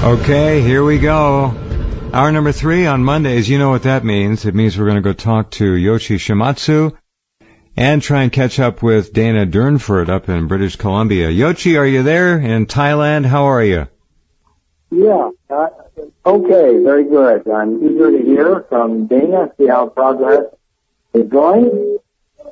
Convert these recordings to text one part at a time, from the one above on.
Okay, here we go. Hour number 3 on Mondays. You know what that means. It means we're going to go talk to Yoshi Shimatsu and try and catch up with Dana Durnford up in British Columbia. Yoshi, are you there in Thailand? How are you? Yeah, okay, very good. I'm eager to hear from Dana, see how progress is going.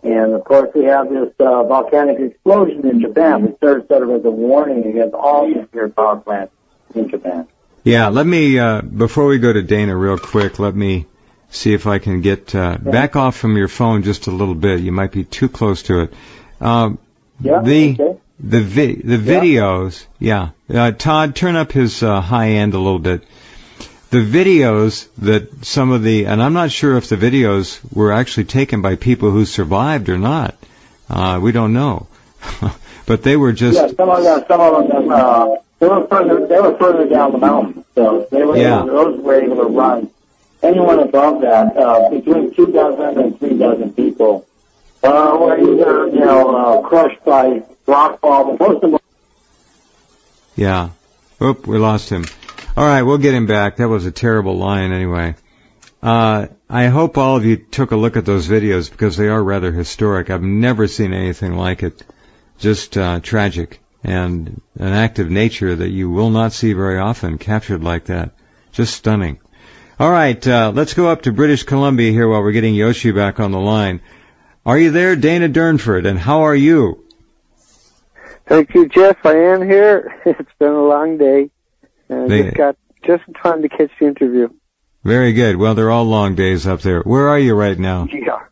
And, of course, we have this volcanic explosion in Japan. We sort of as a warning against all nuclear power plants in Japan. Yeah, let me, before we go to Dana real quick, let me see if I can get back off from your phone just a little bit. You might be too close to it. The videos, Todd, turn up his high end a little bit. The videos that some of the, and I'm not sure if the videos were actually taken by people who survived or not. We don't know. But they were just... Yeah, some of them, they were further down the mountain, so those were able to run. Anyone above that, between 2,000 and 3,000 people, were either, crushed by rock fall. Most of them. Yeah. Oop, we lost him. All right, we'll get him back. That was a terrible line anyway. I hope all of you took a look at those videos because they are rather historic. I've never seen anything like it. Just tragic. And an act of nature that you will not see very often captured like that. Just stunning. All right, let's go up to British Columbia here while we're getting Yoshi back on the line. Are you there, Dana Durnford, and how are you? Thank you, Jeff. I am here. It's been a long day. Just got just in time to catch the interview. Very good. Well, they're all long days up there. Where are you right now? Yeah.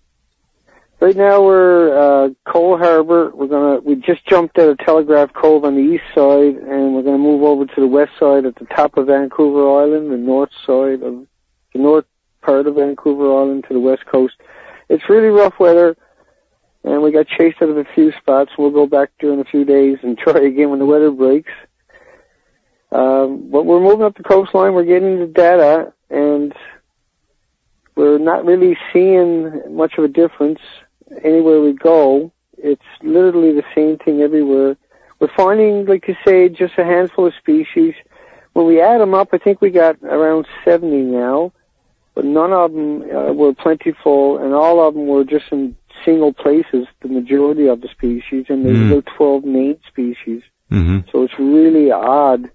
Right now we're Cole Harbor. We just jumped out of Telegraph Cove on the east side, and we're gonna move over to the west side at the top of Vancouver Island, the north part of Vancouver Island to the west coast. It's really rough weather, and we got chased out of a few spots. We'll go back during a few days and try again when the weather breaks. But we're moving up the coastline. We're getting the data, and we're not really seeing much of a difference anywhere we go. It's literally the same thing everywhere. We're finding, like you say, just a handful of species. When we add them up, I think we got around 70 now, but none of them were plentiful, and all of them were just in single places, the majority of the species, and there's about 12 named species. Mm-hmm. So it's really odd.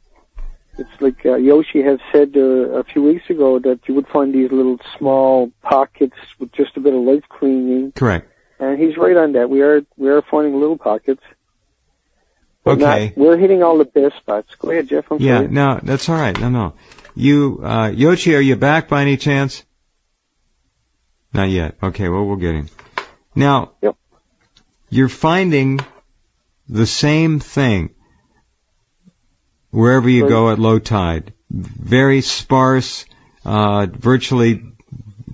It's like Yoshi had said a few weeks ago that you would find these little small pockets with just a bit of light clinging. Correct. And he's right on that. We are finding little pockets. Okay. We're hitting all the best spots. Go ahead, Jeff. I'm sorry. Yeah, no, that's all right. No. You, Yoshi, are you back by any chance? Not yet. Okay, well, we'll get him. Now, yep. You're finding the same thing wherever you go at low tide. Very sparse, virtually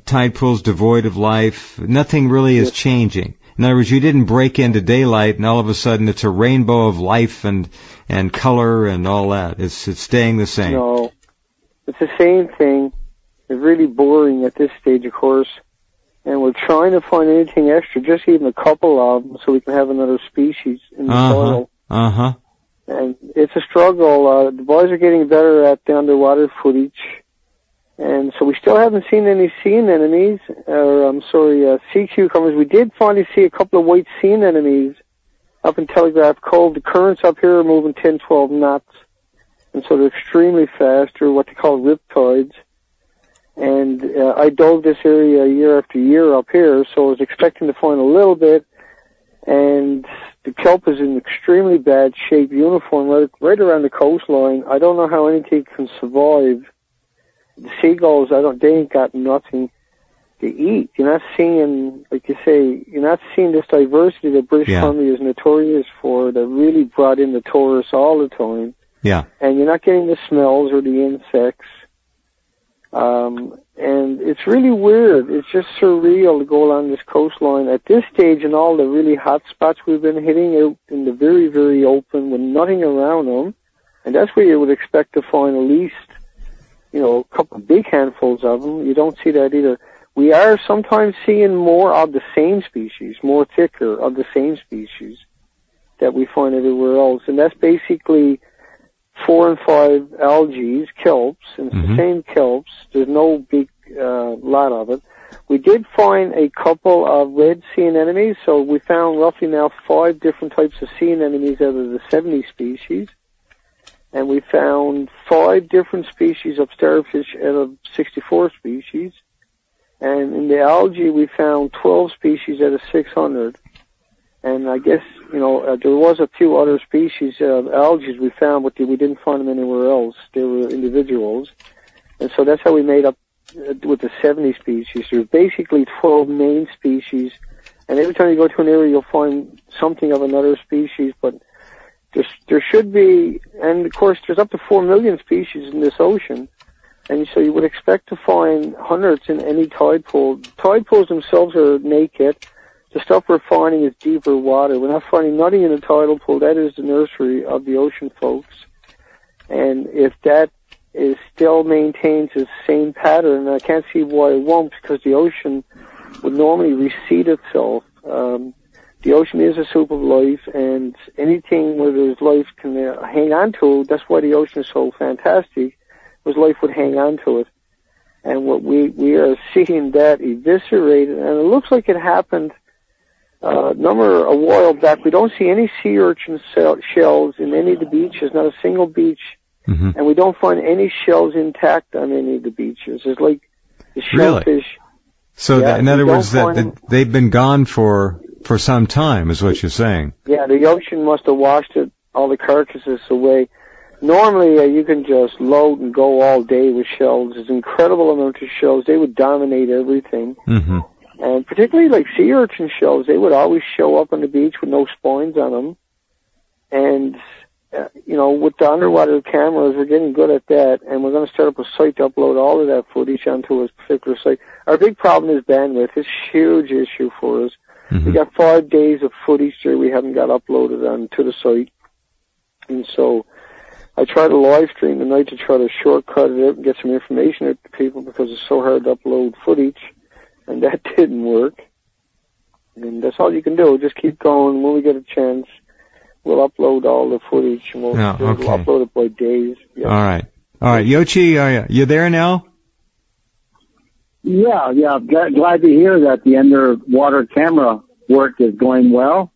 tide pools devoid of life. Nothing really is changing. In other words, you didn't break into daylight and all of a sudden it's a rainbow of life and color and all that. It's staying the same. No, it's the same thing. It's really boring at this stage, of course. And we're trying to find anything extra, just even a couple of them, so we can have another species in the soil. Uh-huh. And it's a struggle. The boys are getting better at the underwater footage. And so we still haven't seen any sea anemones, sea cucumbers. We did finally see a couple of white sea anemones up in Telegraph Cove. The currents up here are moving 10, 12 knots. And so they're extremely fast. They're what they call riptides. And I dove this area year after year up here, so I was expecting to find a little bit. And the kelp is in extremely bad shape, uniform, right around the coastline. I don't know how anything can survive. The seagulls, they ain't got nothing to eat. You're not seeing, like you say, you're not seeing this diversity that British Columbia is notorious for, that really brought in the tourists all the time. Yeah. And you're not getting the smells or the insects. And it's really weird. It's just surreal to go along this coastline at this stage in all the really hot spots we've been hitting out in the very, very open with nothing around them. And that's where you would expect to find at least, a couple of big handfuls of them. You don't see that either. We are sometimes seeing more of the same species, more thicker of the same species that we find everywhere else. And that's basically 4 and 5 algae, kelps, and it's the same kelps. There's no big lot of it. We did find a couple of red sea anemones, so we found roughly now 5 different types of sea anemones out of the 70 species. And we found 5 different species of starfish out of 64 species. And in the algae, we found 12 species out of 600. And I guess, there was a few other species of algae we found, but we didn't find them anywhere else. They were individuals. And so that's how we made up with the 70 species. There's basically 12 main species. And every time you go to an area, you'll find something of another species, but there should be, and of course there's up to 4 million species in this ocean, and so you would expect to find hundreds in any tide pool. Tide pools themselves are naked. The stuff we're finding is deeper water. We're not finding nothing in a tidal pool. That is the nursery of the ocean, folks. And if that is still maintains the same pattern, I can't see why it won't, because the ocean would normally reseed itself. The ocean is a soup of life, and anything where there's life can hang on to. That's why the ocean is so fantastic, because life would hang on to it. And what we are seeing that eviscerated, and it looks like it happened a while back. We don't see any sea urchin shells in any of the beaches, not a single beach, and we don't find any shells intact on any of the beaches. It's like the shellfish. Really? So in other words, that they've been gone for some time, is what you're saying. Yeah, the ocean must have washed all the carcasses away. Normally, you can just load and go all day with shells. There's an incredible amount of shells. They would dominate everything. And particularly like sea urchin shells, they would always show up on the beach with no spines on them. And, with the underwater cameras, we're getting good at that, and we're going to start up a site to upload all of that footage onto a particular site. Our big problem is bandwidth. It's a huge issue for us. We got 5 days of footage there we haven't got uploaded onto the site. And so I tried to live stream tonight to try to shortcut it out and get some information out to people, because it's so hard to upload footage, and that didn't work. And that's all you can do. Just keep going. When we get a chance, we'll upload all the footage, and we'll upload it by days. Yeah. All right. Yoshi, are you there now? Yeah. Glad to hear that the underwater camera work is going well.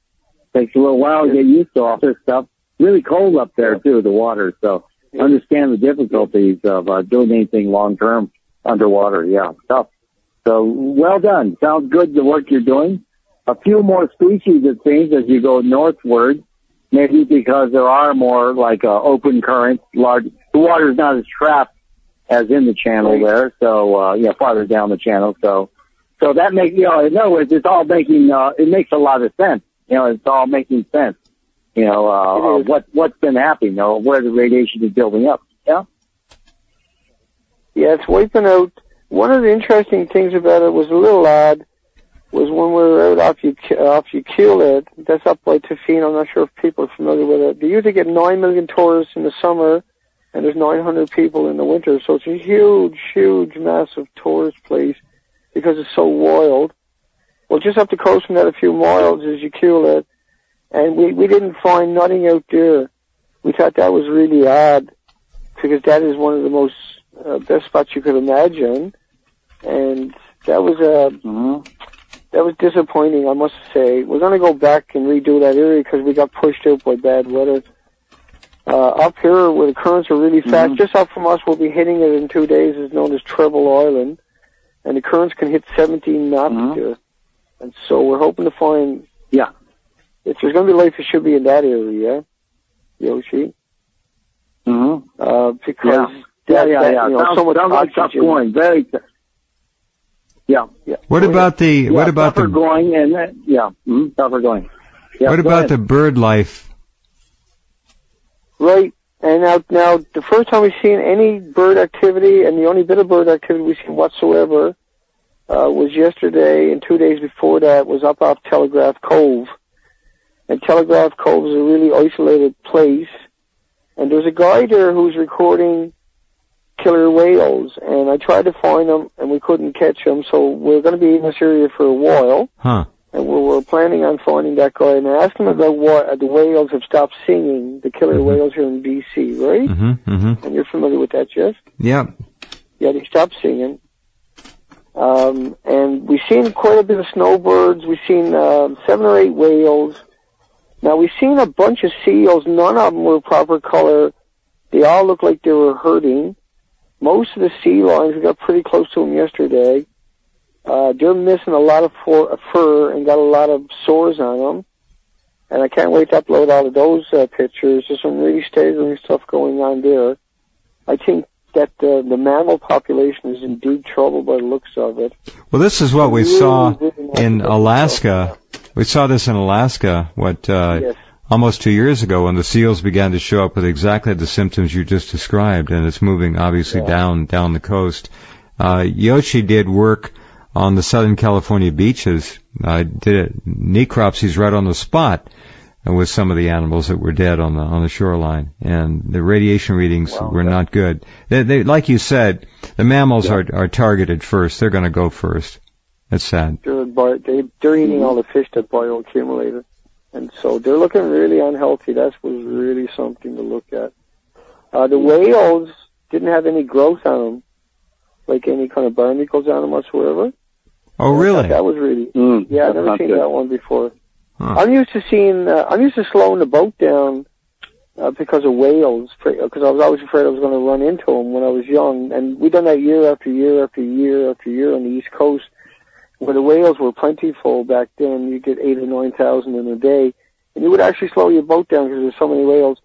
Takes a little while to get used to all this stuff. Really cold up there too, the water. So understand the difficulties of doing anything long term underwater. Yeah, tough. So well done. Sounds good, the work you're doing. A few more species, it seems, as you go northward. Maybe because there are more like open currents. The water's not as trapped as in the channel there, so farther down the channel. So that makes in other words, it's all making it makes a lot of sense. It's all making sense. What's been happening, where the radiation is building up. Yeah, it's wiping out. One of the interesting things about it was a little odd. Was when we were out off Ukilet, that's up by Tofino. I'm not sure if people are familiar with it. They usually get 9 million tourists in the summer, and there's 900 people in the winter. So it's a huge, massive tourist place because it's so wild. Well, just up the coast from that a few miles is Ukilet, and we didn't find nothing out there. We thought that was really odd, because that is one of the most best spots you could imagine, and that was that was disappointing, I must say. We're going to go back and redo that area because we got pushed out by bad weather. Up here, where the currents are really fast, just up from us, we'll be hitting it in 2 days, is known as Treble Island, and the currents can hit 17 knots there. And so we're hoping to find, if there's going to be life, it should be in that area, Yoshi. Because so much oxygen. Going very. What about the tougher going and tougher going. Yeah, what about the bird life? Right, and now the first time we've seen any bird activity, and the only bit of bird activity we've seen whatsoever, was yesterday, and 2 days before that was up off Telegraph Cove. And Telegraph Cove is a really isolated place, and there's a guy there who's recording killer whales, and I tried to find them, and we couldn't catch them, so we're going to be in this area for a while, and we're planning on finding that guy and ask him about what the whales have stopped singing, the killer whales here in BC, right? And you're familiar with that, Jeff? Yeah. Yeah, they stopped singing. And we've seen quite a bit of snowbirds. We've seen 7 or 8 whales. Now, we've seen a bunch of seals. None of them were proper color. They all looked like they were hurting. Most of the sea lions, we got pretty close to them yesterday. They're missing a lot of fur and got a lot of sores on them. And I can't wait to upload all of those pictures. There's some really staggering stuff going on there. I think that the mammal population is in deep trouble by the looks of it. Well, this is what we saw in Alaska. We saw this in Alaska, Yes. almost 2 years ago, when the seals began to show up with exactly the symptoms you just described, and it's moving obviously down the coast. Yoshi did work on the Southern California beaches. Did necropsies right on the spot with some of the animals that were dead on the shoreline, and the radiation readings were not good. They like you said, the mammals are targeted first. They're going to go first. That's sad. They're eating all the fish that bioaccumulated, and so they're looking really unhealthy. That was really something to look at. The whales didn't have any growth on them, like any kind of barnacles on them whatsoever. Oh, really? That was really, yeah, I've never seen that one before. Huh. I'm used to slowing the boat down because of whales, because I was always afraid I was going to run into them when I was young. And we've done that year after year after year after year on the East Coast, where the whales were plentiful back then. You get 8,000 or 9,000 in a day, and you would actually slow your boat down because there's so many whales,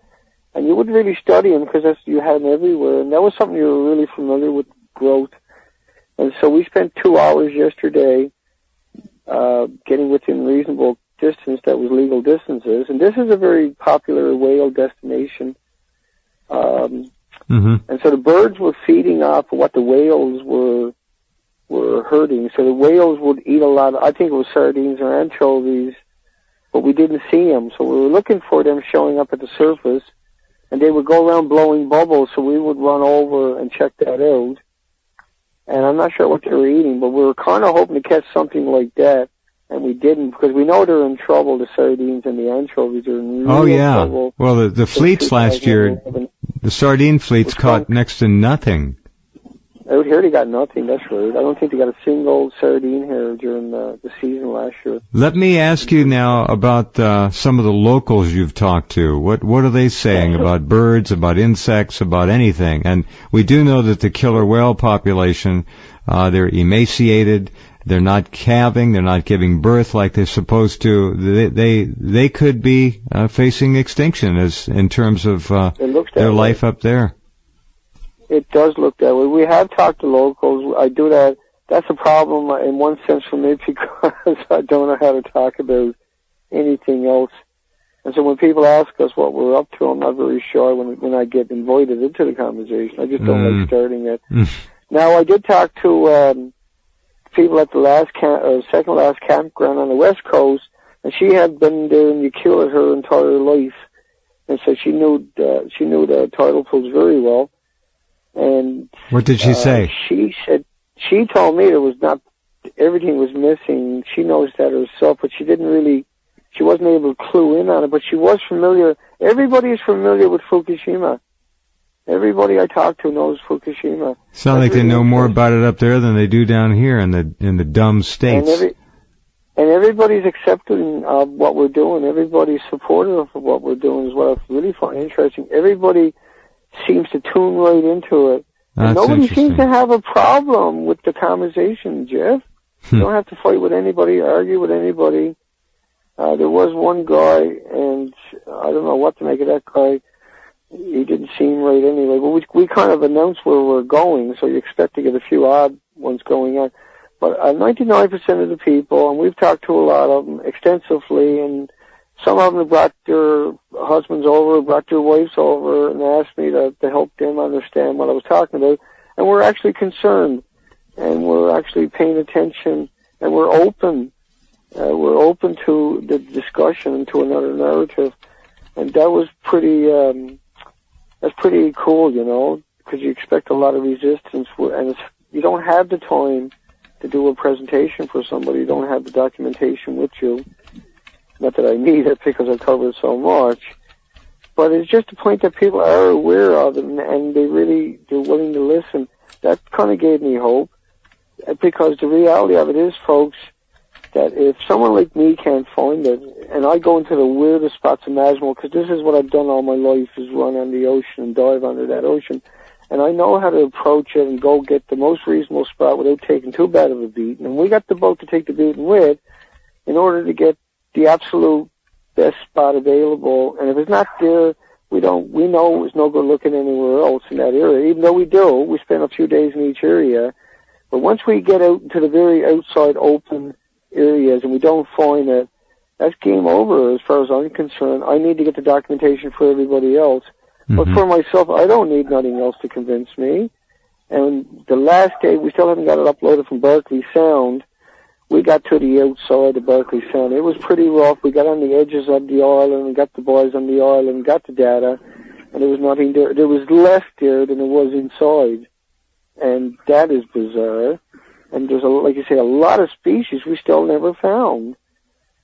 and you wouldn't really study them because you had them everywhere, and that was something you were really familiar with, growth. And so we spent 2 hours yesterday getting within reasonable distance that was legal distances, and this is a very popular whale destination. And so the birds were feeding off of what the whales were hurting. So the whales would eat a lot of, I think it was sardines or anchovies, but we didn't see them. So we were looking for them showing up at the surface, and they would go around blowing bubbles, so we would run over and check that out. And I'm not sure what they were eating, but we were kind of hoping to catch something like that. And we didn't, because we know they're in trouble, the sardines and the anchovies are in real trouble. Well, the fleets last year, the sardine fleets caught next to nothing. Out here they got nothing, that's right. I don't think they got a single sardine here during the season last year. Let me ask you now about some of the locals you've talked to. What are they saying about birds, about insects, about anything? And we do know that the killer whale population, they're emaciated. They're not calving. They're not giving birth like they're supposed to. They could be facing extinction in terms of their life up there. It does look that way. We have talked to locals. I do that. That's a problem in one sense for me because I don't know how to talk about anything else. And so when people ask us what we're up to, I'm not very sure when I get invited into the conversation. I just don't like starting it. Now, I did talk to people at the second last campground on the West Coast, and she had been there in Ukiah her entire life, and so she knew the tidal pools very well. And what did she say? She told me there was not everything was missing. She knows that herself, but she wasn't able to clue in on it. But she was familiar. Everybody is familiar with Fukushima. Everybody I talk to knows Fukushima. Sounds like they know more about it up there than they do down here in the dumb states. And everybody's accepting of what we're doing. Everybody's supportive of what we're doing is what I really find interesting. Everybody seems to tune right into it. And nobody seems to have a problem with the conversation, Jeff. You don't have to fight with anybody, argue with anybody. There was one guy, and I don't know what to make of that guy. He didn't seem right anyway. But we kind of announced where we're going, so you expect to get a few odd ones going on. But 99% of the people, and we've talked to a lot of them extensively, and some of them have brought their husbands over, brought their wives over, and asked me to help them understand what I was talking about. And we're actually concerned, and we're actually paying attention, and we're open. We're open to the discussion and to another narrative. And that was that's pretty cool, you know, because you expect a lot of resistance, and you don't have the time to do a presentation for somebody. You don't have the documentation with you. Not that I need it because I cover so much, but it's just a point that people are aware of, and they're willing to listen. That kind of gave me hope, because the reality of it is, folks, that if someone like me can't find it, and I go into the weirdest spots imaginable, because this is what I've done all my life, is run on the ocean and dive under that ocean, and I know how to approach it and go get the most reasonable spot without taking too bad of a beating. And we got the boat to take the beating with in order to get the absolute best spot available. And if it's not there, we know it's no good looking anywhere else in that area. Even though we spend a few days in each area. But once we get out into the very outside open areas and we don't find it, that's game over as far as I'm concerned. I need to get the documentation for everybody else. But for myself, I don't need nothing else to convince me. And the last day, we still haven't got it uploaded from Berkeley Sound. We got to the outside of Berkeley Sound. It was pretty rough. We got on the edges of the island, we got the boys on the island, got the data, and there was nothing there. There was less there than there was inside. And that is bizarre. And there's, like you say, a lot of species we still never found.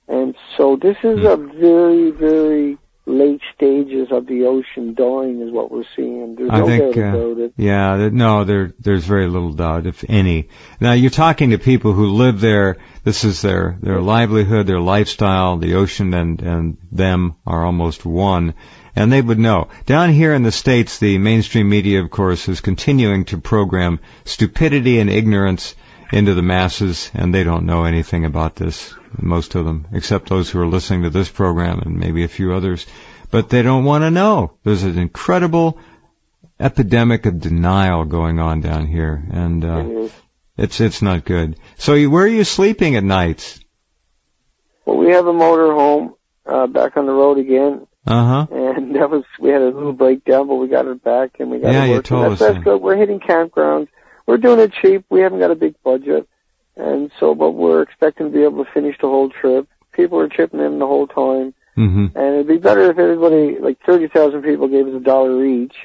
And so this is a very, very late stages of the ocean dying is what we're seeing. There's no doubt about it. Yeah, there's very little doubt, if any. Now, you're talking to people who live there. This is their livelihood, their lifestyle. The ocean and them are almost one. And they would know. Down here in the States, the mainstream media, of course, is continuing to program stupidity and ignorance into the masses, and they don't know anything about this, most of them, except those who are listening to this program and maybe a few others. But they don't want to know. There's an incredible epidemic of denial going on down here, and it's not good. So where are you sleeping at nights? Well, we have a motor home back on the road again. And we had a little breakdown, but we got it back and we got it working. You told us that's good. We're hitting campgrounds. We're doing it cheap. We haven't got a big budget. And so, but we're expecting to be able to finish the whole trip. People are chipping in the whole time. And it'd be better if everybody, like 30,000 people gave us $1 each.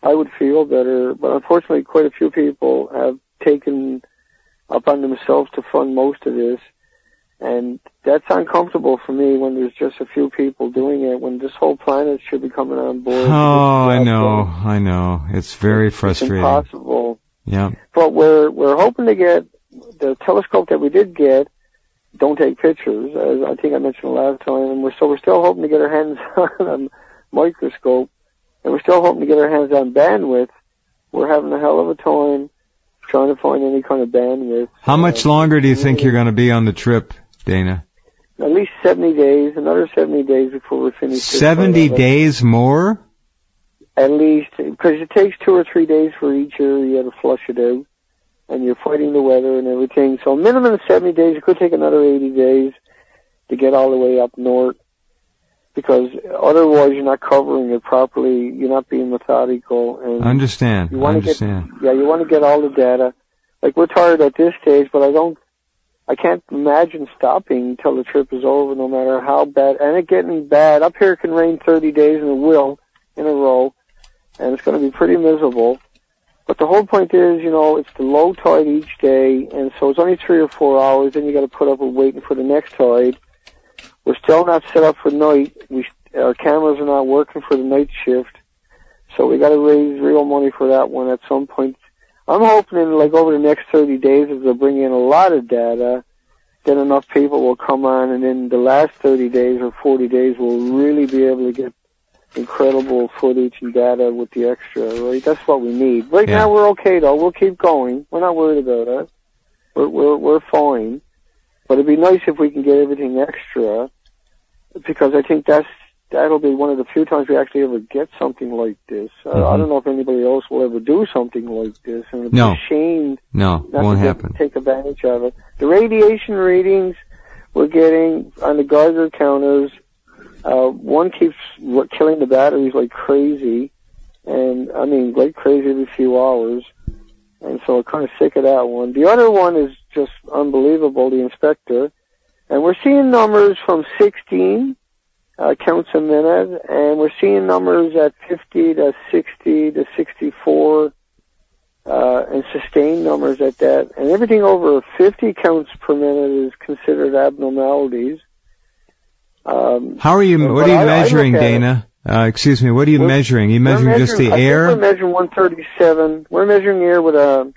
I would feel better. But unfortunately, quite a few people have taken up on themselves to fund most of this. And that's uncomfortable for me when there's just a few people doing it, when this whole planet should be coming on board. Oh, I know. It's very frustrating. It's impossible. Yeah. But we're hoping to get the telescope that we did get. Don't take pictures, as I think I mentioned last time. And we're still hoping to get our hands on a microscope, and we're still hoping to get our hands on bandwidth. We're having a hell of a time trying to find any kind of bandwidth. How much longer do you think you're going to be on the trip, Dana? At least 70 days, another 70 days before we're finished. 70 days more? At least, because it takes 2 or 3 days for each area to flush it out, and you're fighting the weather and everything. So minimum 70 days. It could take another 80 days to get all the way up north, because otherwise you're not covering it properly. You're not being methodical. And I understand. You want to get all the data. Like, we're tired at this stage, but I can't imagine stopping until the trip is over, no matter how bad. And it's getting bad. Up here it can rain 30 days, and it will, in a row. And it's going to be pretty miserable. But the whole point is, it's the low tide each day, and so it's only 3 or 4 hours, then you got to put up with waiting for the next tide. We're still not set up for night. Our cameras are not working for the night shift, so we got to raise real money for that one at some point. I'm hoping over the next 30 days, as they'll bring in a lot of data, then enough people will come on, and in the last 30 days or 40 days, we'll really be able to get incredible footage and data with the extra, right? That's what we need. Right now we're okay though. We'll keep going. We're not worried about it. We're fine. But it'd be nice if we can get everything extra, because I think that'll be one of the few times we actually ever get something like this. I don't know if anybody else will ever do something like this, and it'd be a shame not to take advantage of it. The radiation readings we're getting on the Geiger counters, one keeps killing the batteries like crazy, and I mean like crazy every few hours, and so I'm kind of sick of that one. The other one is just unbelievable, the inspector, and we're seeing numbers from 16 counts a minute, and we're seeing numbers at 50 to 60 to 64, and sustained numbers at that, and everything over 50 counts per minute is considered abnormalities. How are you? What are you measuring, Dana? Excuse me. What are you measuring? Are you measuring just the air? I think we're measuring 137. We're measuring air with a.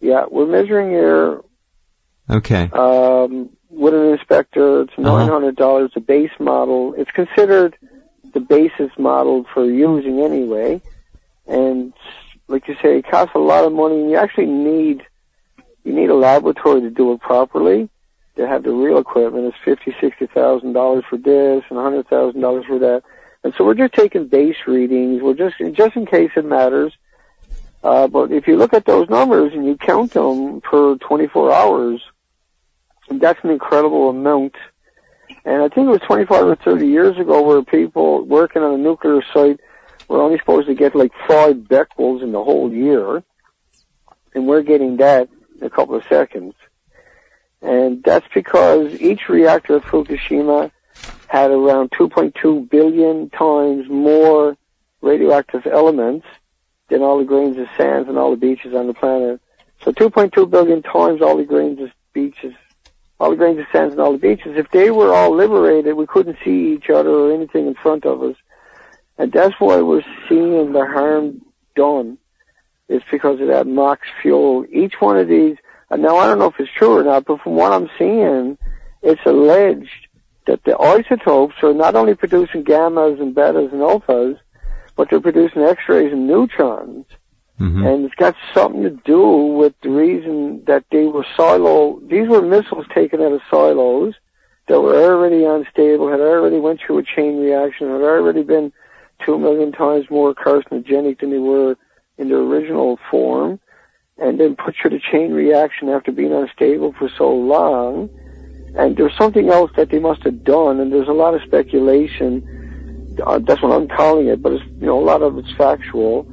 Yeah, we're measuring air. Okay. With an inspector, it's $900. A base model. It's considered the basis model for using anyway, and like you say, it costs a lot of money. And you actually need a laboratory to do it properly. To have the real equipment, it's $50,000-$60,000 for this and $100,000 for that. And so we're just taking base readings. We're just in case it matters. But if you look at those numbers and you count them per 24 hours, that's an incredible amount. And I think it was 25 or 30 years ago where people working on a nuclear site were only supposed to get like 5 becquerels in the whole year. And we're getting that in a couple of seconds. And that's because each reactor at Fukushima had around 2.2 billion times more radioactive elements than all the grains of sand and all the beaches on the planet. So 2.2 billion times all the grains of sand and all the beaches. If they were all liberated, we couldn't see each other or anything in front of us. And that's why we're seeing the harm done. It's because of that MOX fuel. Each one of these, and now I don't know if it's true or not, but from what I'm seeing, it's alleged that the isotopes are not only producing gammas and betas and alphas, but they're producing X-rays and neutrons. Mm-hmm. And it's got something to do with the reason that they were these were missiles taken out of silos that were already unstable, had already went through a chain reaction, had already been 2 million times more carcinogenic than they were in their original form, and then put through the chain reaction after being unstable for so long. And there's something else that they must have done, and there's a lot of speculation. That's what I'm calling it, but it's, a lot of it's factual.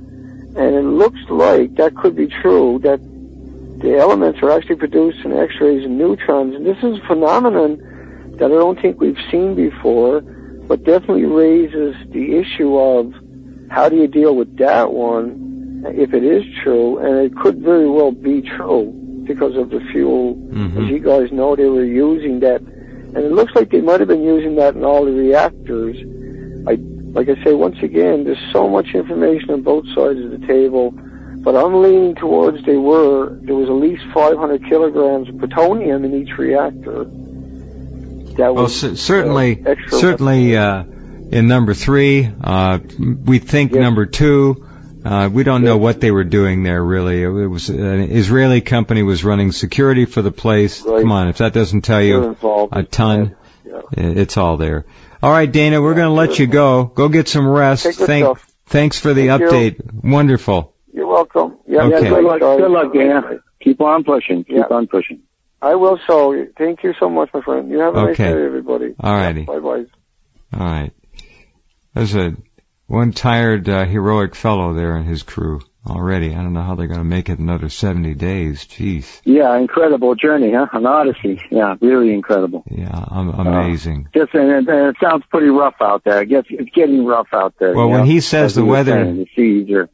And it looks like that could be true, that the elements are actually producing X-rays and neutrons. And this is a phenomenon that I don't think we've seen before, but definitely raises the issue of how do you deal with that one, if it is true, and it could very well be true because of the fuel. Mm-hmm. As you guys know, they were using that, and it looks like they might have been using that in all the reactors. Like I say, once again, there's so much information on both sides of the table, but I'm leaning towards there was at least 500 kilograms of plutonium in each reactor. That was certainly in number 3. We think number 2. We don't know what they were doing there, really. It was an Israeli company was running security for the place. Right. Come on, if that doesn't tell you a ton, it's all there. All right, Dana, we're going to let you go. Go get some rest. Thanks for the update. Wonderful. You're welcome. Okay. Good luck, Dana. Keep on pushing. Keep on pushing. I will so. Thank you so much, my friend. You have a nice day, everybody. All righty. Bye-bye. All right. There's one tired, heroic fellow there and his crew already. I don't know how they're going to make it another 70 days. Jeez. Yeah, incredible journey, huh? An odyssey. Yeah, really incredible. Yeah, amazing. And it sounds pretty rough out there. I guess it's getting rough out there. Well, when he says the weather, the seas are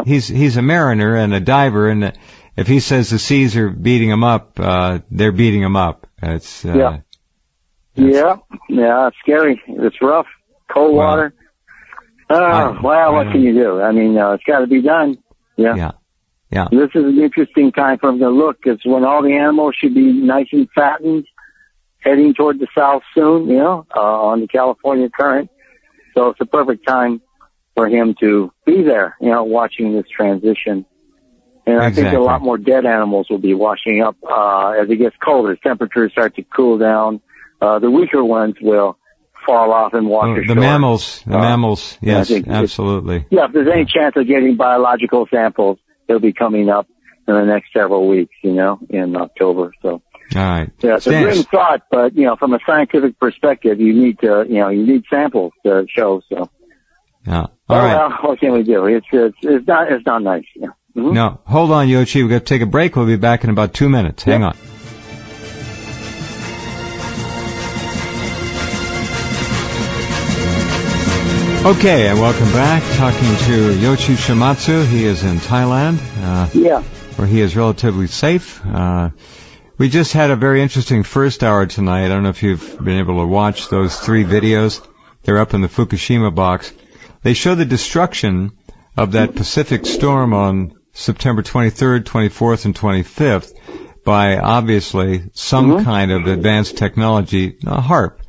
he's a mariner and a diver, and if he says the seas are beating him up, they're beating him up. It's it's scary. It's rough. Cold water. What can you do? I mean, it's got to be done. Yeah. This is an interesting time for them to look. It's when all the animals should be nice and fattened, heading toward the south soon, on the California current. So it's a perfect time for him to be there, watching this transition. And I think a lot more dead animals will be washing up as it gets colder. Temperatures start to cool down. The weaker ones will fall off and wash ashore. The mammals, yes, absolutely. If there's any chance of getting biological samples, they'll be coming up in the next several weeks, in October. So, all right. Yeah, it's a grim thought, but from a scientific perspective, you need samples to show. So, all right. Well, what can we do? It's not nice. Yeah. Mm-hmm. No, hold on, Yoshi. We've got to take a break. We'll be back in about 2 minutes. Hang on. Okay, and welcome back. Talking to Yoshi Shimatsu. He is in Thailand, where he is relatively safe. We just had a very interesting first hour tonight. I don't know if you've been able to watch those 3 videos. They're up in the Fukushima box. They show the destruction of that Pacific storm on September 23rd, 24th, and 25th by obviously some kind of advanced technology, a HARP.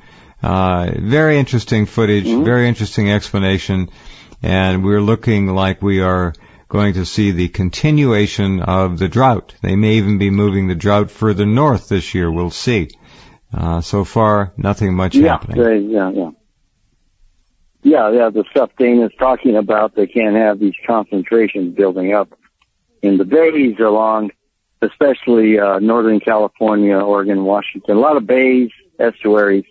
Very interesting footage, very interesting explanation, and we're looking like we are going to see the continuation of the drought. They may even be moving the drought further north this year. We'll see. So far, nothing much happening. Yeah, the stuff Dana's talking about, they can't have these concentrations building up in the bays along, especially Northern California, Oregon, Washington. A lot of bays, estuaries,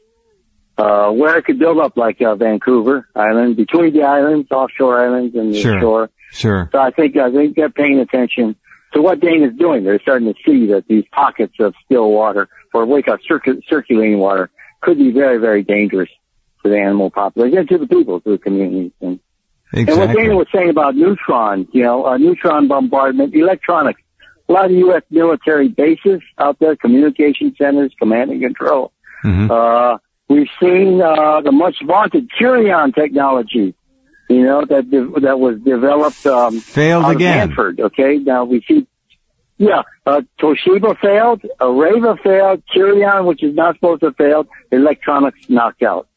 where it could build up like Vancouver Island, between the islands, offshore islands, and the shore. Sure. So I think they're paying attention to what Dana's doing. They're starting to see that these pockets of still water, or wake up circulating water, could be very, very dangerous to the animal population, and to the people, to the communities. And what Dana was saying about neutrons, neutron bombardment, electronics, a lot of U.S. military bases out there, communication centers, command and control. We've seen the much vaunted Curion technology, that was developed failed out again. Of Hanford, okay? Now we see, Toshiba failed, Areva failed, Curion, which is not supposed to have failed, electronics knocked out.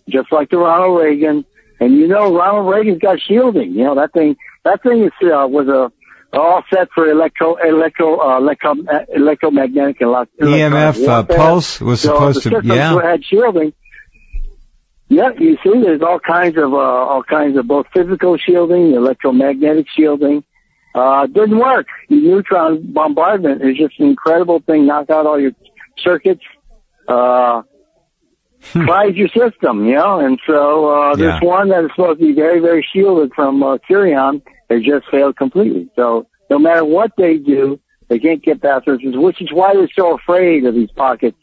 Just like the Ronald Reagan. And Ronald Reagan's got shielding. That thing was all set for electromagnetic EMF pulse was supposed to, had shielding. Yeah, you see, there's all kinds of both physical shielding, electromagnetic shielding. Didn't work. The neutron bombardment is just an incredible thing. Knock out all your circuits, fries your system, and so, this one that is supposed to be very, very shielded from, Curion has just failed completely. So, no matter what they do, they can't get past this, which is why they're so afraid of these pockets,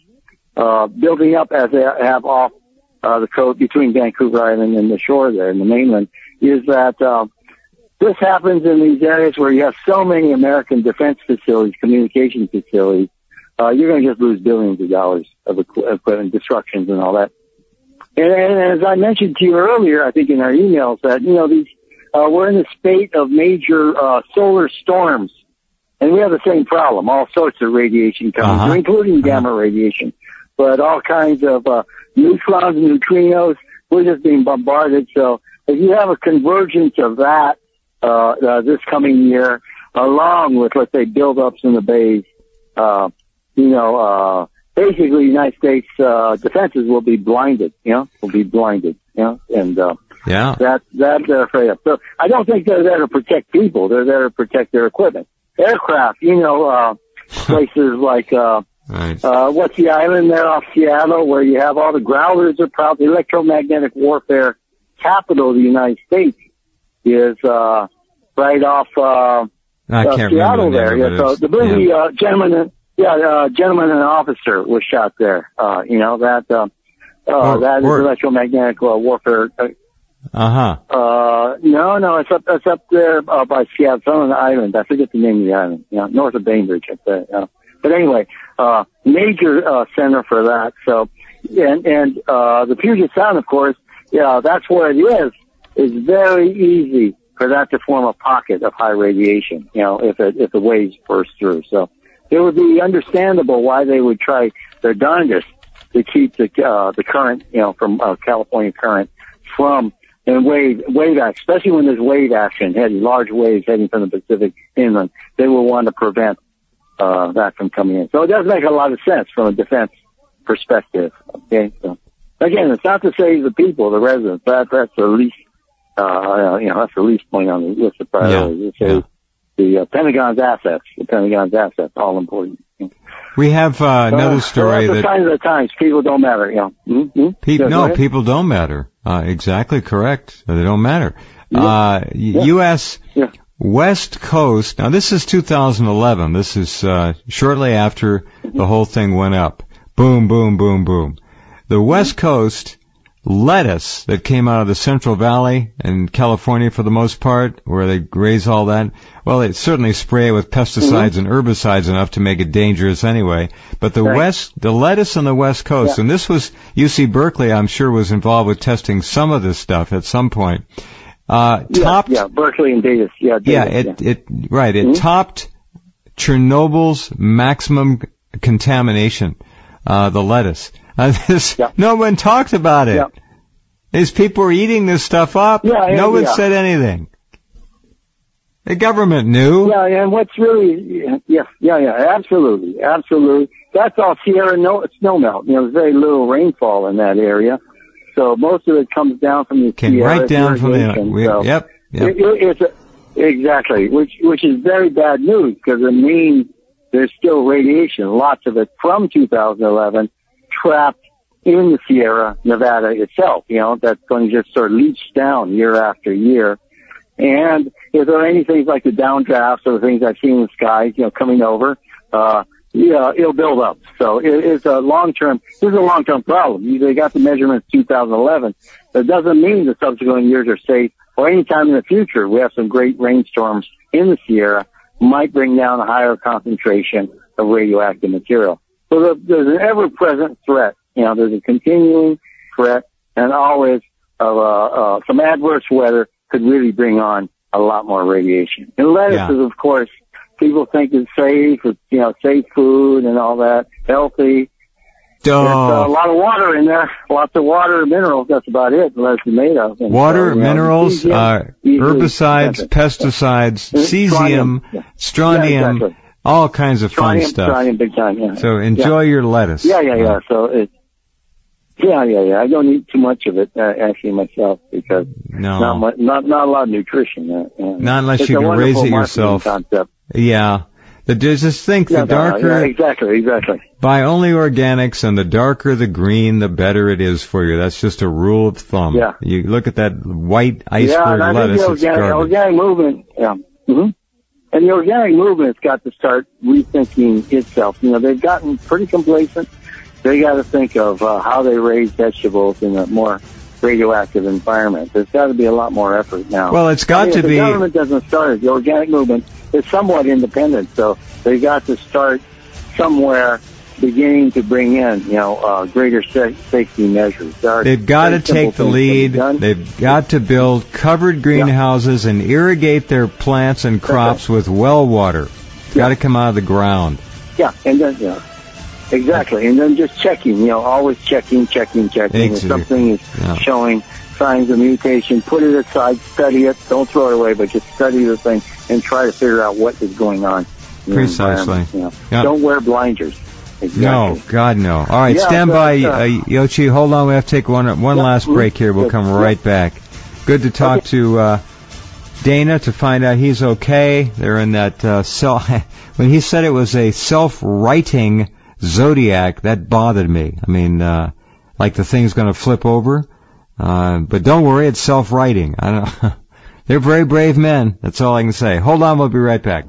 building up as they have off the coast between Vancouver Island and the shore there in the mainland, is that this happens in these areas where you have so many American defense facilities, communication facilities. You're going to just lose billions of dollars of equipment, destructions and all that. And as I mentioned to you earlier, I think in our emails, that these we're in a spate of major solar storms, and we have the same problem. All sorts of radiation coming through, including gamma radiation, but all kinds of neutrons and neutrinos. We're just being bombarded. So if you have a convergence of that this coming year, along with, let's say, buildups in the bays, basically the United States defenses will be blinded. And that they're afraid of. So I don't think they're there to protect people. They're there to protect their equipment. Aircraft, places like what's the island there off Seattle where you have all the growlers are probably electromagnetic warfare capital of the United States is right off Seattle there. Yeah, so the movie Gentleman and an Officer was shot there. That is electromagnetic warfare. No, it's up there by Seattle, on the island. I forget the name of the island. North of Bainbridge up there. But anyway, major center for that. So, and the Puget Sound, of course, that's where it is. It's very easy for that to form a pocket of high radiation. If the waves burst through. So it would be understandable why they would try their darndest to keep the current, from California current from and wave action, especially when there's wave action, large waves heading from the Pacific inland. They will want to prevent that from coming in. So it does make a lot of sense from a defense perspective. Okay, so again, it's not to say the people, the residents. That's the least, that's the least point on the list of priorities. The Pentagon's assets, all important. We have another story that's the sign of the times. People don't matter. People don't matter. Exactly correct. They don't matter. U.S. West Coast. Now this is 2011. This is shortly after the whole thing went up. Boom, boom, boom, boom. The West Coast lettuce that came out of the Central Valley in California for the most part, where they raise all that. Well, they certainly spray it with pesticides and herbicides enough to make it dangerous anyway. But the lettuce on the West Coast, and this was UC Berkeley, I'm sure, was involved with testing some of this stuff at some point. Berkeley and Davis. It topped Chernobyl's maximum contamination, the lettuce. No one talked about it. These people were eating this stuff up. No one said anything. The government knew. And what's really, absolutely. That's all Sierra snowmelt. There's very little rainfall in that area. So most of it comes down from the Sierra. Right down from the, exactly, which is very bad news because it means there's still radiation, lots of it from 2011, trapped in the Sierra Nevada itself, that's going to just sort of leach down year after year. And if there are any things like the downdrafts or the things I've seen in the skies, coming over, it'll build up. So it's a long-term problem. They got the measurements 2011. That doesn't mean the subsequent years are safe, or any time in the future we have some great rainstorms in the Sierra might bring down a higher concentration of radioactive material. So there's an ever-present threat. There's a continuing threat, and always some adverse weather could really bring on a lot more radiation. And lettuces, of course, people think it's safe, safe food and all that, healthy. There's a lot of water in there, lots of water and minerals. That's about it. Lettuce is made of. And water, minerals, herbicides, pesticides, cesium, strontium, all kinds of fun stuff. Strontium, big time. So enjoy your lettuce. So it's. I don't eat too much of it actually myself because not a lot of nutrition. Not unless you can raise it yourself. Concept. Just think the darker. Exactly. Buy only organics, and the darker the green, the better it is for you. That's just a rule of thumb. Yeah. You look at that white iceberg lettuce. The organic movement. And the organic movement's got to start rethinking itself. They've gotten pretty complacent. They got to think of how they raise vegetables in a more radioactive environment. There's got to be a lot more effort now. Well, it's got to be. The government doesn't start it. The organic movement is somewhat independent, so they got to start somewhere, beginning to bring in, greater safety measures. They've got to take the lead. They've got to build covered greenhouses and irrigate their plants and crops with well water. It's got to come out of the ground. And then exactly, and then just checking, always checking. Exactly. If something is showing signs of mutation, put it aside, study it, don't throw it away, but just study the thing and try to figure out what is going on. Precisely. Don't wear blinders. Exactly. No, God, no. All right, stand by, Yoshi. Hold on, we have to take one last break here. We'll come right back. Good to talk to Dana to find out he's okay. They're in that when he said it was a self-righting zodiac, that bothered me. I mean, like the thing's going to flip over. But don't worry, it's self-righting. I don't. They're very brave men. That's all I can say. Hold on, we'll be right back.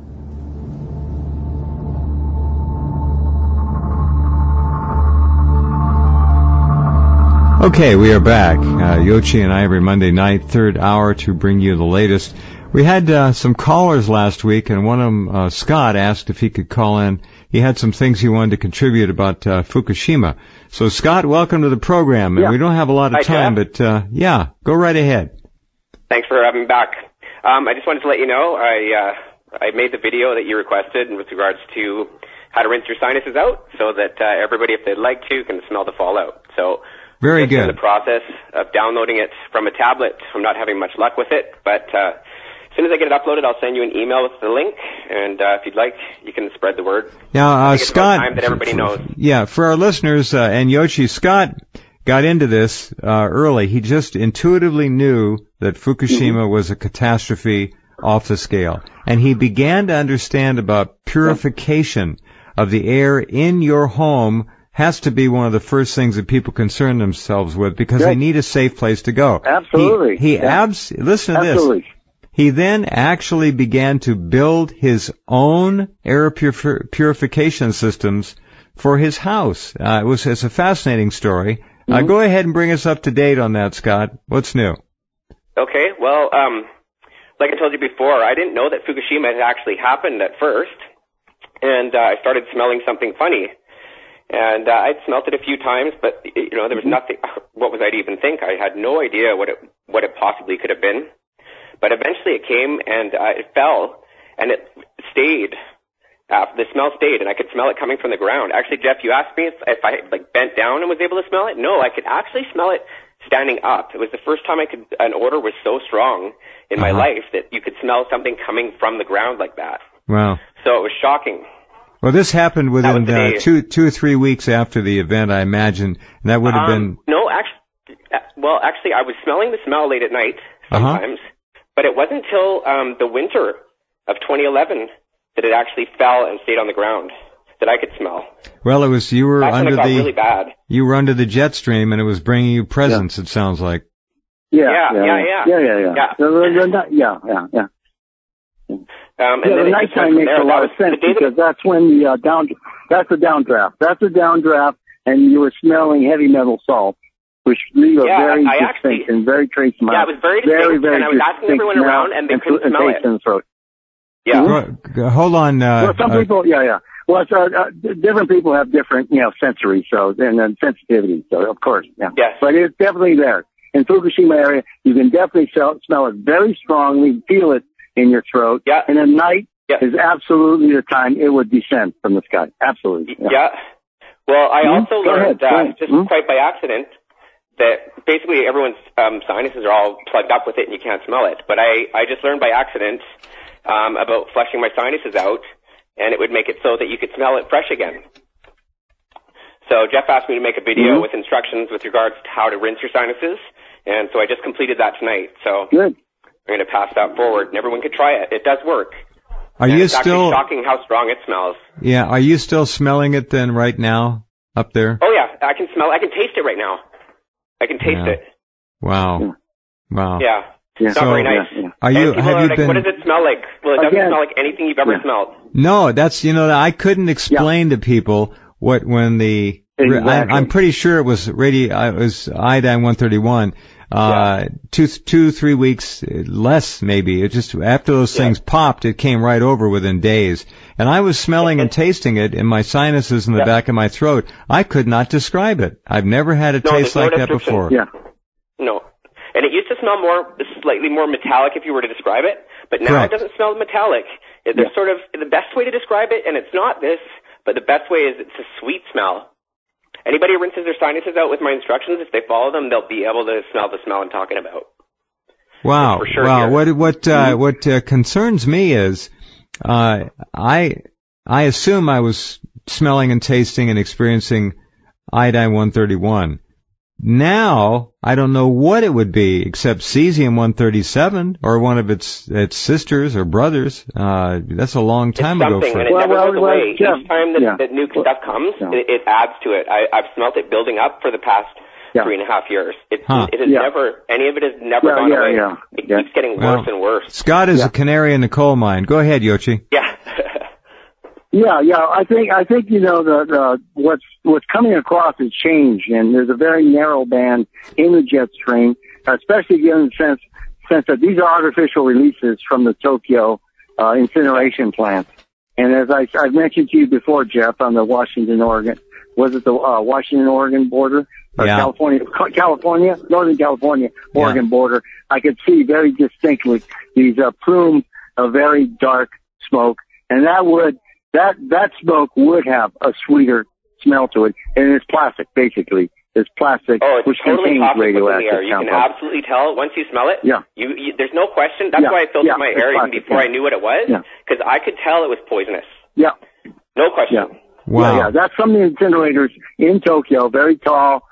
Okay, we are back. Yoshi and I every Monday night, third hour, to bring you the latest. We had some callers last week, and one of them, Scott, asked if he could call in. He had some things he wanted to contribute about Fukushima. So, Scott, welcome to the program. And we don't have a lot of time, but go right ahead. Thanks for having me back. I just wanted to let you know I made the video that you requested with regards to how to rinse your sinuses out, so that everybody, if they'd like to, can smell the fallout. So. Very good. In the process of downloading it from a tablet. I'm not having much luck with it, but as soon as I get it uploaded, I'll send you an email with the link, and if you'd like, you can spread the word. Now, Scott, time that everybody knows. Yeah, for our listeners and Yoshi, Scott got into this early. He just intuitively knew that Fukushima was a catastrophe off the scale, and he began to understand about purification of the air in your home. Has to be one of the first things that people concern themselves with, because they need a safe place to go. Absolutely. Listen to this. He then actually began to build his own air purification systems for his house. It's a fascinating story. Go ahead and bring us up to date on that, Scott. What's new? Okay, well, like I told you before, I didn't know that Fukushima had actually happened at first, and I started smelling something funny. And I'd smelt it a few times, but, you know, there was nothing. What was I to even think? I had no idea what it possibly could have been. But eventually it came, and it fell, and it stayed. The smell stayed, and I could smell it coming from the ground. Actually, Jeff, you asked me if I bent down and was able to smell it. No, I could actually smell it standing up. It was the first time an odor was so strong in my life that you could smell something coming from the ground like that. Wow. So it was shocking. Well, this happened within 2 or 3 weeks after the event, I imagine. And that would have been... No, actually, I was smelling the smell late at night sometimes, but it wasn't until the winter of 2011 that it actually fell and stayed on the ground that I could smell. Well, it was you were That's under when it got really bad. You were under the jet stream, and it was bringing you presents. It sounds like. Yeah. And the nighttime makes a lot of sense because that's when that's the downdraft. That's the downdraft, and you were smelling heavy metal salt, which leave a very distinct and very trace amount. Yeah, it was very distinct, and I was asking everyone around, and they couldn't smell it. In the throat. Yeah. Hold on. Well, some people, Well, different people have different, sensory, and sensitivity. So, of course, Yes. But it's definitely there. In Fukushima area, you can definitely smell it very strongly, feel it in your throat. Yeah. And at night is absolutely the time it would descend from the sky. Absolutely. Yeah. Well, I also learned quite by accident that basically everyone's sinuses are all plugged up with it and you can't smell it. But I just learned by accident about flushing my sinuses out, and it would make it so that you could smell it fresh again. So Jeff asked me to make a video with instructions with regards to how to rinse your sinuses, and so I just completed that tonight. So good. I'm going to pass that forward, and everyone can try it. It does work. It's actually shocking how strong it smells. Yeah. Are you still smelling it then right now up there? Oh, yeah. I can smell it. I can taste it right now. I can taste it. Wow. Wow. Yeah. It's not very nice. What does it smell like? Well, it doesn't smell like anything you've ever smelled. No, that's, I couldn't explain to people when the, I'm pretty sure it was iodine-131. 2-3 weeks less maybe. It just after those things popped, it came right over within days. And I was smelling and tasting it in my sinuses in the back of my throat. I could not describe it. I've never had a taste like that before. Yeah. No. And it used to smell slightly more metallic if you were to describe it, but now it doesn't smell metallic. There's sort of the best way to describe it, and it's not this, but the best way is it's a sweet smell. Anybody who rinses their sinuses out with my instructions, if they follow them, they'll be able to smell the smell I'm talking about. Wow. For sure. Wow. What concerns me is, I assume I was smelling and tasting and experiencing iodine-131. Now, I don't know what it would be except cesium-137 or one of its sisters or brothers. That's a long time ago. And it never goes away. Each time that nuke stuff comes, it adds to it. I've smelt it building up for the past 3.5 years. It has never, any of it has never gone away. It keeps getting worse and worse. Scott is a canary in the coal mine. Go ahead, Yoshi. Yeah. I think what's coming across is change, and there's a very narrow band in the jet stream, especially given the sense that these are artificial releases from the Tokyo incineration plant. And as I've mentioned to you before, Jeff, on the Washington-Oregon border, Northern California, Oregon border, I could see very distinctly these plumes of very dark smoke, and that smoke would have a sweeter smell to it, and it's plastic, basically. It's plastic, which totally contains radioactive air. You can absolutely tell once you smell it. Yeah. There's no question. That's why I filtered my air even before I knew what it was, because I could tell it was poisonous. Yeah. No question. Yeah. Wow. Yeah. That's from the incinerators in Tokyo, very tall.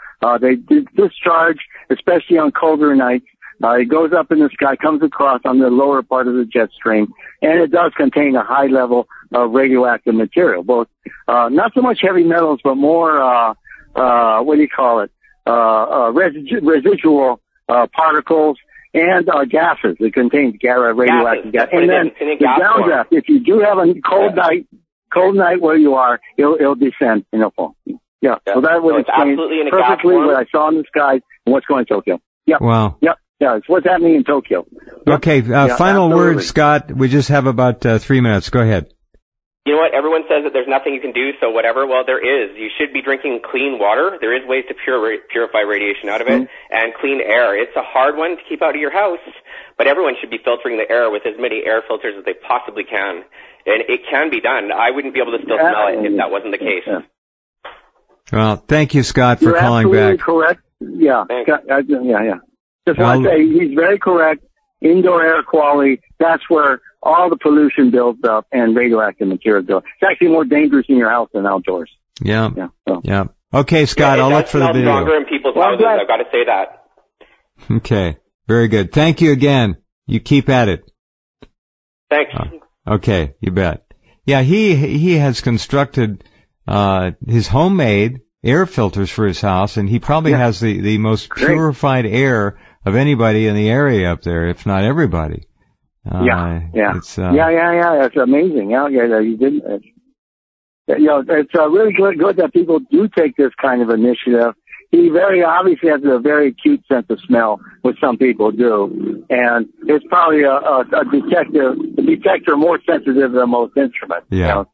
They discharge, especially on colder nights. It goes up in the sky, comes across on the lower part of the jet stream, and it does contain a high level of radioactive material, both, not so much heavy metals, but more, residual, particles and, gases. It contains radioactive gas. And then the downdraft, if you do have a cold night where you are, it'll descend and it'll fall. Yeah. So that would explain perfectly what I saw in the sky and what's going to Tokyo. Yep. Wow. Yep. Yeah, it's what's happening in Tokyo. Yep. Okay, final word, Scott. We just have about 3 minutes. Go ahead. You know what? Everyone says that there's nothing you can do, so whatever. Well, there is. You should be drinking clean water. There is ways to purify radiation out of it, and clean air. It's a hard one to keep out of your house, but everyone should be filtering the air with as many air filters as they possibly can. And it can be done. I wouldn't be able to still smell it if that wasn't the case. Yeah. Well, thank you, Scott, for calling back. You're absolutely correct. Yeah. Scott, yeah. Just want to say, he's very correct. Indoor air quality, that's where all the pollution builds up and radioactive material goes. It's actually more dangerous in your house than outdoors. Yeah. Okay, Scott, I'll look for the video. It's stronger in people's houses, I've got to say that. Okay, very good. Thank you again. You keep at it. Thanks. Okay, you bet. Yeah, he has constructed his homemade air filters for his house, and he probably has the most purified air of anybody in the area up there, if not everybody. It's That's amazing. You didn't. It's really good that people do take this kind of initiative. He very obviously has a very acute sense of smell, which some people do, and it's probably a detector more sensitive than most instruments. Yeah.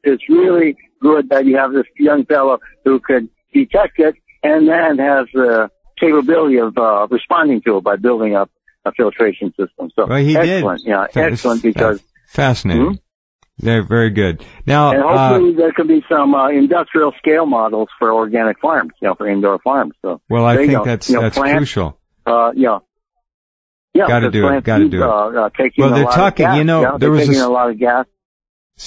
It's really good that you have this young fellow who could detect it and then has the capability of responding to it by building up a filtration system. So he excellent. Did. Yeah, excellent because fascinating. They're very good. Now, and hopefully there could be some industrial scale models for organic farms, for indoor farms. So I think that's crucial. Got to do it. They're talking. Gas. There was a lot of gas.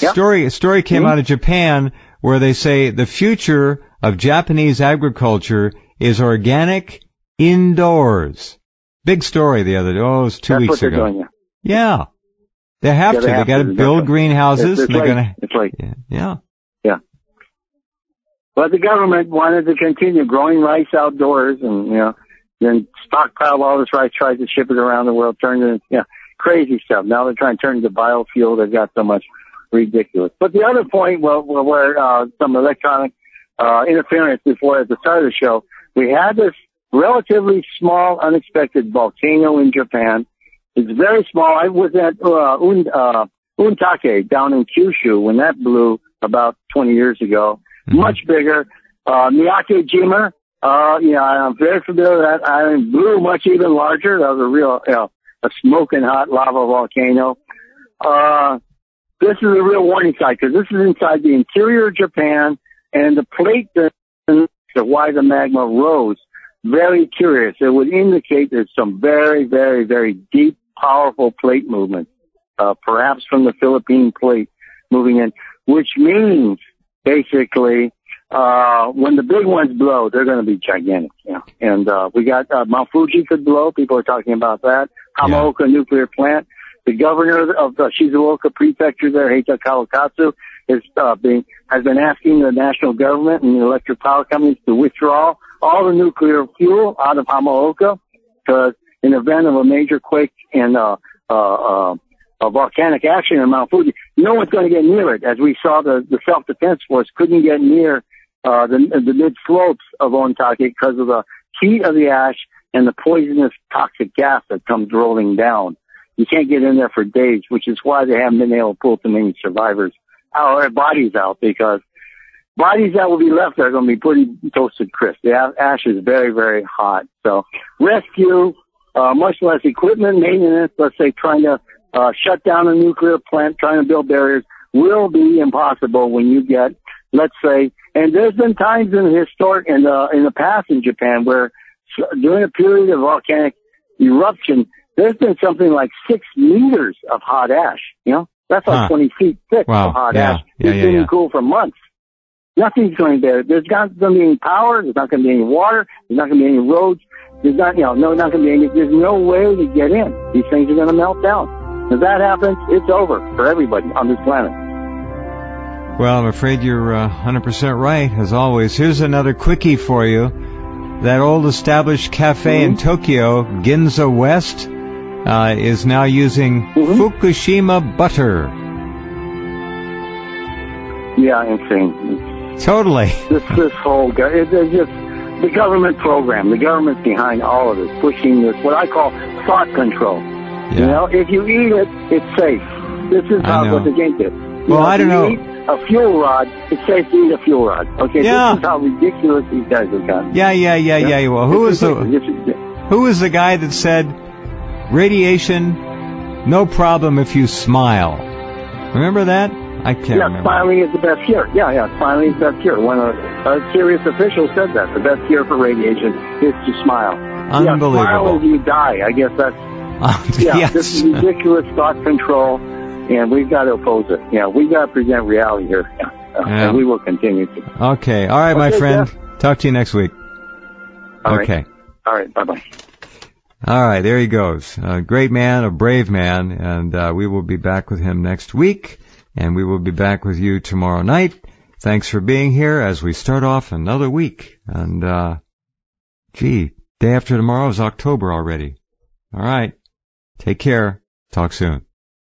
A story came out of Japan where they say the future of Japanese agriculture is organic indoors. Big story the other day. It was 2 weeks ago. Doing, yeah. They have to. They got to build greenhouses. Yeah. But the government wanted to continue growing rice outdoors and, then stockpile all this rice, tried to ship it around the world, turned it into, crazy stuff. Now they're trying to turn it into biofuel. They've got so much ridiculous. But the other point, where some electronic interference before at the start of the show, we had this relatively small, unexpected volcano in Japan. It's very small. I was at Untake down in Kyushu when that blew about 20 years ago. Mm-hmm. Much bigger. Miyake-jima, I'm very familiar with that. Island blew much even larger. That was a real, a smoking hot lava volcano. This is a real warning sign because this is inside the interior of Japan, and the plate of why the magma rose. Very curious. It would indicate there's some very, very, very deep, powerful plate movement, perhaps from the Philippine plate moving in, which means basically when the big ones blow, they're going to be gigantic. And we got Mount Fuji could blow. People are talking about that. Hamaoka nuclear plant. The governor of the Shizuoka prefecture there, Heita Kawakatsu, has been asking the national government and the electric power companies to withdraw all the nuclear fuel out of Hamaoka, because in the event of a major quake and a volcanic action in Mount Fuji, no one's going to get near it. As we saw, the self-defense force couldn't get near the mid-slopes of Ontake because of the heat of the ash and the poisonous toxic gas that comes rolling down. You can't get in there for days, which is why they haven't been able to pull too many survivors or bodies out, because bodies that will be left there are going to be pretty toasted crisp. The ash is very, very hot. So rescue, much less equipment, maintenance, let's say trying to shut down a nuclear plant, trying to build barriers, will be impossible when you get, let's say, and there's been times in the in the past in Japan where during a period of volcanic eruption, there's been something like 6 meters of hot ash. That's like 20 feet thick of hot ash. It's been cool for months. Nothing's going to be there. There's not going to be any power. There's not going to be any water. There's not going to be any roads. There's not, not going to be any, there's no way to get in. These things are going to melt down. If that happens, it's over for everybody on this planet. Well, I'm afraid you're 100% right, as always. Here's another quickie for you. That old established cafe in Tokyo, Ginza West, is now using Fukushima butter. Yeah, insane. Totally. This whole guy, it's just the government program. The government's behind all of this, pushing this, what I call thought control. Yeah. You know, if you eat it, it's safe. This is what the game is. Well, I don't know. If you eat a fuel rod, it's safe to eat a fuel rod. Okay, Yeah. this is how ridiculous these guys have gotten. Yeah. Well, who was the guy that said radiation, no problem if you smile? Remember that? I can't remember. Smiling is the best cure. Smiling is the best cure. When a serious official said that, the best cure for radiation is to smile. Unbelievable. Yeah, smile or you die. I guess that's... yes. This is ridiculous thought control, and we've got to oppose it. Yeah, we've got to present reality here, and we will continue to. Okay. All right, my friend. Jeff. Talk to you next week. Okay. All right. Bye-bye. All right, there he goes. A great man, a brave man, and we will be back with him next week, and we will be back with you tomorrow night. Thanks for being here as we start off another week. And, day after tomorrow is October already. All right. Take care. Talk soon.